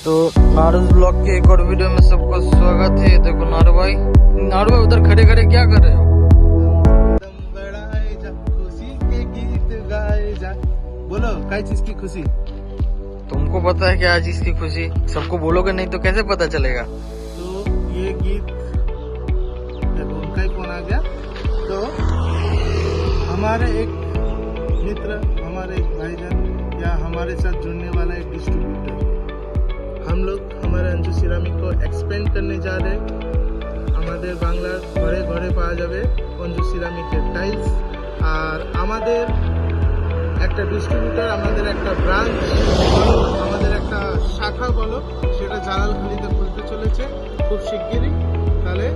तो नारुज ब्लॉग के एक और वीडियो में सबको स्वागत है। देखो नारू भाई उधर खड़े खड़े क्या कर रहे हो? खुशी के गीत गाए जा। बोलो काय चीज की खुशी? तुमको पता है कि आज इसकी खुशी? सबको बोलोगे नहीं तो कैसे पता चलेगा? तो ये गीत देखो उनका ही फोन आ गया। तो हमारे एक मित्र, हमारे एक भाईजान या हमारे साथ जुड़ने वाला एक डिस्ट्रीब्यूटर, हम लोग हमारे अंजू सिरामिक को एक्सपेंड करने जा रहे। আমাদের বাংলার ঘরে ঘরে পাওয়া যাবে অঞ্জু সিরামিকের টাইলস। আর আমাদের একটা ডিস্ট্রিবিউটর, আমাদের একটা ব্রাঞ্চ, আমাদের একটা শাখা বলো, সেটা জালালখালিতে খুলতে চলেছে খুব শিগগিরই। তাহলে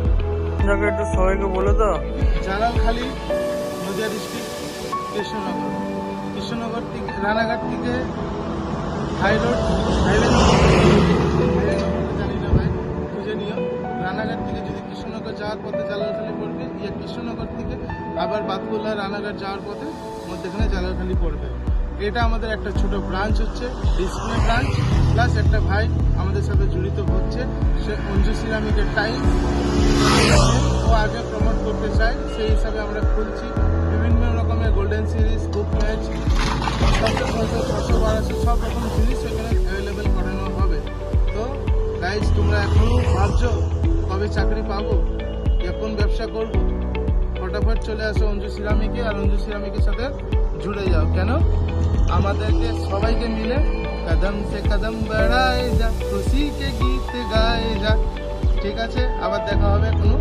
একটু সবাইকে বলে দাও। জালালখালি নদিয়া ডিস্ট্রিক্ট, কৃষ্ণনগর থেকে রানাঘাট থেকে হাই রোড, হাইওয়ে জানি না ভাই, খুঁজে নিও। রানাঘাট থেকে যদি কৃষ্ণনগর যাওয়ার পথে জালালখালি পড়বে, ইয়ে কৃষ্ণনগর থেকে আবার বাতকুল্লা রানাঘাট যাওয়ার পথে মধ্যখানে জালালখালি পড়বে। এটা আমাদের একটা ছোট ব্রাঞ্চ হচ্ছে, ডিসপ্লে ব্রাঞ্চ। প্লাস একটা ভাই আমাদের সাথে জড়িত হচ্ছে, সে অঞ্জু সিরামিকের টাইলস ও আগে প্রমোট করতে চায়, সেই হিসাবে আমরা খুলছি। বিভিন্ন রকমের গোল্ডেন সিরিজ, বুক ম্যাচ, 600-1200 সব রকম জিনিস এখানে অ্যাভেলেবেল করানো হবে। তো গাইজ, তোমরা এখনো ভাবছো কবে চাকরি পাবো, এখন ব্যবসা করবো, ফটাফট চলে আসো অঞ্জু সিরামিকে আর অঞ্জু সিরামিকের সাথে জুড়ে যাও। কেন? আমাদেরকে সবাইকে মিলে কদম সে কদম বাড়ায় যা, খুশি কে গীত গায়ে যা। ঠিক আছে, আবার দেখা হবে কোনো